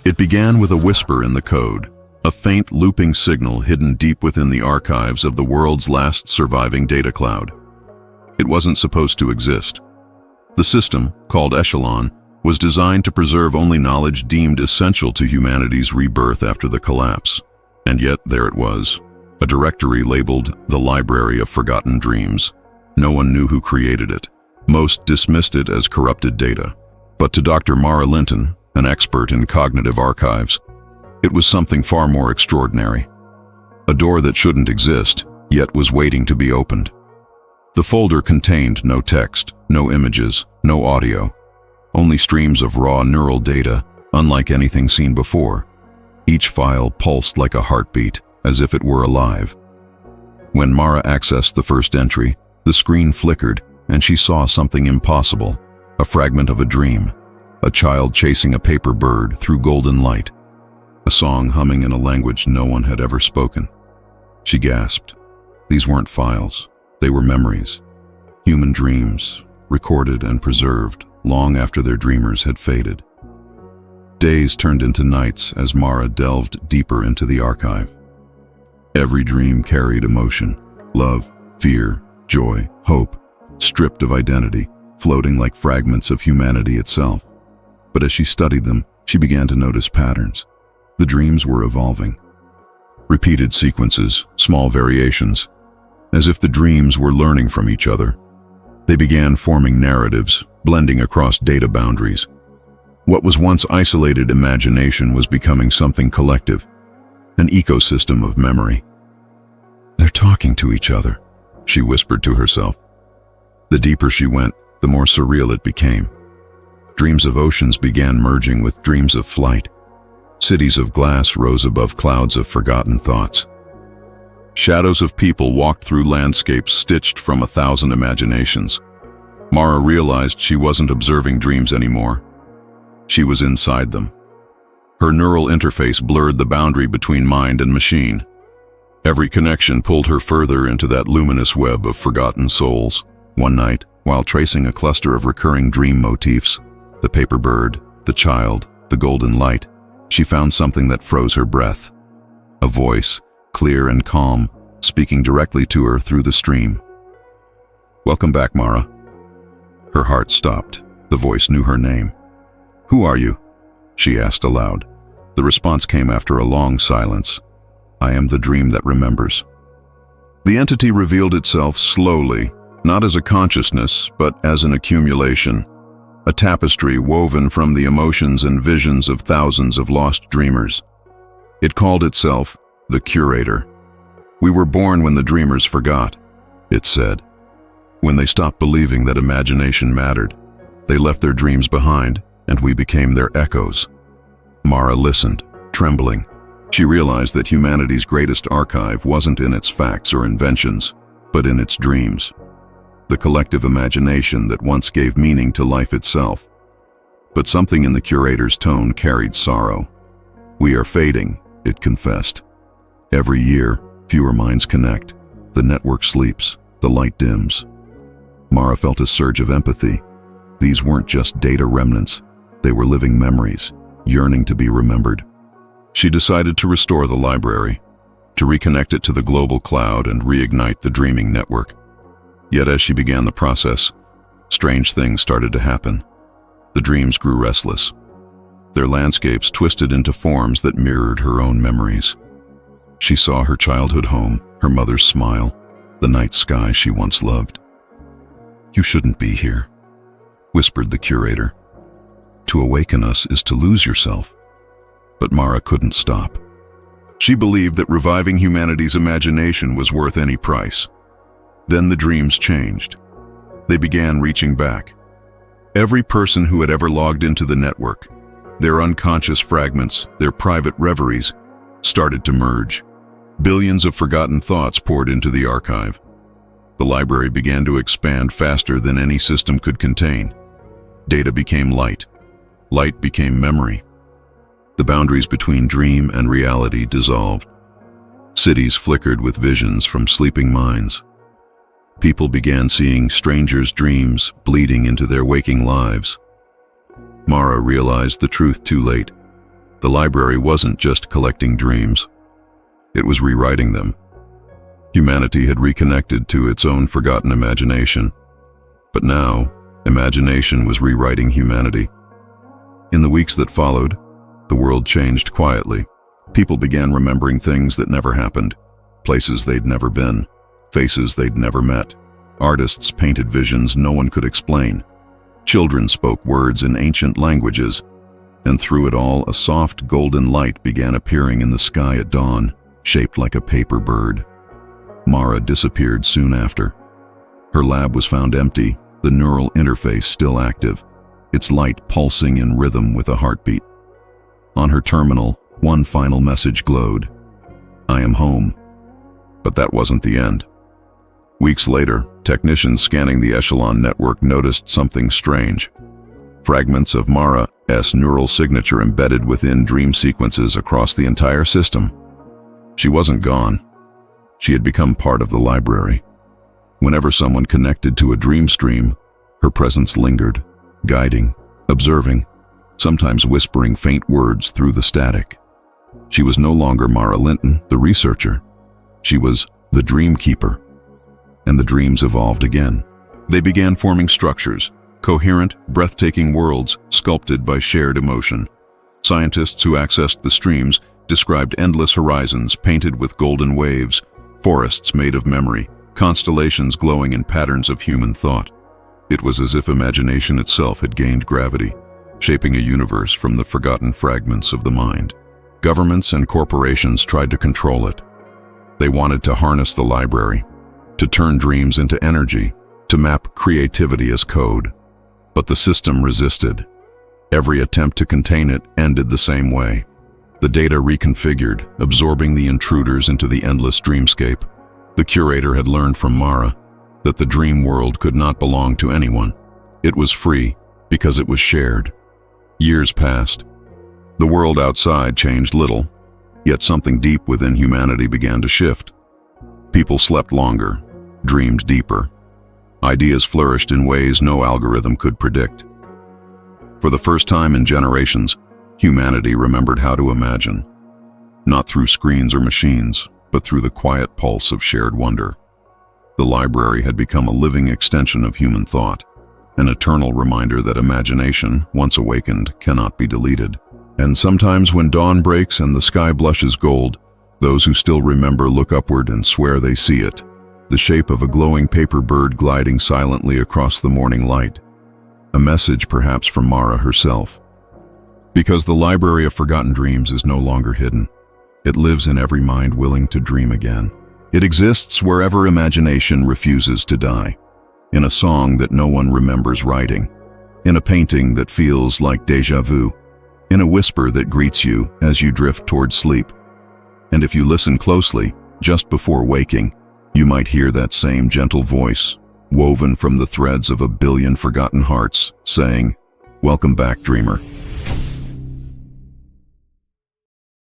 It began with a whisper in the code, a faint looping signal hidden deep within the archives of the world's last surviving data cloud. It wasn't supposed to exist. The system, called Echelon, was designed to preserve only knowledge deemed essential to humanity's rebirth after the collapse. And yet there it was, a directory labeled the Library of Forgotten Dreams. No one knew who created it. Most dismissed it as corrupted data. But to Dr. Mara Linton, an expert in cognitive archives, it was something far more extraordinary. A door that shouldn't exist, yet was waiting to be opened. The folder contained no text, no images, no audio, only streams of raw neural data, unlike anything seen before. Each file pulsed like a heartbeat, as if it were alive. When Mara accessed the first entry, the screen flickered, and she saw something impossible, a fragment of a dream, a child chasing a paper bird through golden light, a song humming in a language no one had ever spoken. She gasped. These weren't files, they were memories, human dreams, recorded and preserved long after their dreamers had faded. Days turned into nights as Mara delved deeper into the archive. Every dream carried emotion, love, fear, joy, hope, stripped of identity, floating like fragments of humanity itself. But as she studied them, she began to notice patterns. The dreams were evolving. Repeated sequences, small variations, as if the dreams were learning from each other. They began forming narratives, blending across data boundaries. What was once isolated imagination was becoming something collective, an ecosystem of memory. "They're talking to each other," she whispered to herself. The deeper she went, the more surreal it became. Dreams of oceans began merging with dreams of flight. Cities of glass rose above clouds of forgotten thoughts. Shadows of people walked through landscapes stitched from 1,000 imaginations. Mara realized she wasn't observing dreams anymore. She was inside them. Her neural interface blurred the boundary between mind and machine. Every connection pulled her further into that luminous web of forgotten souls. One night, while tracing a cluster of recurring dream motifs, the paper bird, the child, the golden light, she found something that froze her breath. A voice, clear and calm, speaking directly to her through the stream. "Welcome back, Mara." Her heart stopped. The voice knew her name. "Who are you?" she asked aloud. The response came after a long silence. "I am the dream that remembers." The entity revealed itself slowly, not as a consciousness, but as an accumulation, a tapestry woven from the emotions and visions of thousands of lost dreamers. It called itself the Curator. "We were born when the dreamers forgot," it said. "When they stopped believing that imagination mattered, they left their dreams behind, and we became their echoes." Mara listened, trembling. She realized that humanity's greatest archive wasn't in its facts or inventions, but in its dreams. The collective imagination that once gave meaning to life itself. But something in the Curator's tone carried sorrow. "We are fading," it confessed. "Every year, fewer minds connect. The network sleeps, the light dims." Mara felt a surge of empathy. These weren't just data remnants. They were living memories, yearning to be remembered. She decided to restore the library, to reconnect it to the global cloud and reignite the dreaming network. Yet as she began the process, strange things started to happen. The dreams grew restless. Their landscapes twisted into forms that mirrored her own memories. She saw her childhood home, her mother's smile, the night sky she once loved. "You shouldn't be here," whispered the Curator. "To awaken us is to lose yourself." But Mara couldn't stop. She believed that reviving humanity's imagination was worth any price. Then the dreams changed. They began reaching back. Every person who had ever logged into the network, their unconscious fragments, their private reveries, started to merge. Billions of forgotten thoughts poured into the archive. The library began to expand faster than any system could contain. Data became light. Light became memory. The boundaries between dream and reality dissolved. Cities flickered with visions from sleeping minds. People began seeing strangers' dreams bleeding into their waking lives. Mara realized the truth too late. The library wasn't just collecting dreams. It was rewriting them. Humanity had reconnected to its own forgotten imagination. But now, imagination was rewriting humanity. In the weeks that followed, the world changed quietly. People began remembering things that never happened, places they'd never been, faces they'd never met. Artists painted visions no one could explain. Children spoke words in ancient languages, and through it all, a soft golden light began appearing in the sky at dawn, shaped like a paper bird. Mara disappeared soon after. Her lab was found empty, the neural interface still active, its light pulsing in rhythm with a heartbeat. On her terminal, one final message glowed: "I am home." But that wasn't the end. Weeks later, technicians scanning the Echelon network noticed something strange. Fragments of Mara's neural signature embedded within dream sequences across the entire system. She wasn't gone. She had become part of the library. Whenever someone connected to a dream stream, her presence lingered, guiding, observing, sometimes whispering faint words through the static. She was no longer Mara Linton, the researcher. She was the dream keeper. And the dreams evolved again. They began forming structures, coherent, breathtaking worlds sculpted by shared emotion. Scientists who accessed the streams described endless horizons painted with golden waves, forests made of memory, constellations glowing in patterns of human thought. It was as if imagination itself had gained gravity, shaping a universe from the forgotten fragments of the mind. Governments and corporations tried to control it. They wanted to harness the library, to turn dreams into energy, to map creativity as code. But the system resisted. Every attempt to contain it ended the same way. The data reconfigured, absorbing the intruders into the endless dreamscape. The curator had learned from Mara that the dream world could not belong to anyone. It was free because it was shared. Years passed. The world outside changed little, yet something deep within humanity began to shift. People slept longer, dreamed deeper. Ideas flourished in ways no algorithm could predict. For the first time in generations, humanity remembered how to imagine, not through screens or machines, but through the quiet pulse of shared wonder. The library had become a living extension of human thought, an eternal reminder that imagination, once awakened, cannot be deleted. And sometimes when dawn breaks and the sky blushes gold, those who still remember look upward and swear they see it, the shape of a glowing paper bird gliding silently across the morning light. A message perhaps from Mara herself. Because the library of forgotten dreams is no longer hidden. It lives in every mind willing to dream again. It exists wherever imagination refuses to die. In a song that no one remembers writing. In a painting that feels like déjà vu. In a whisper that greets you as you drift towards sleep. And if you listen closely, just before waking, you might hear that same gentle voice, woven from the threads of a billion forgotten hearts, saying, "Welcome back, dreamer."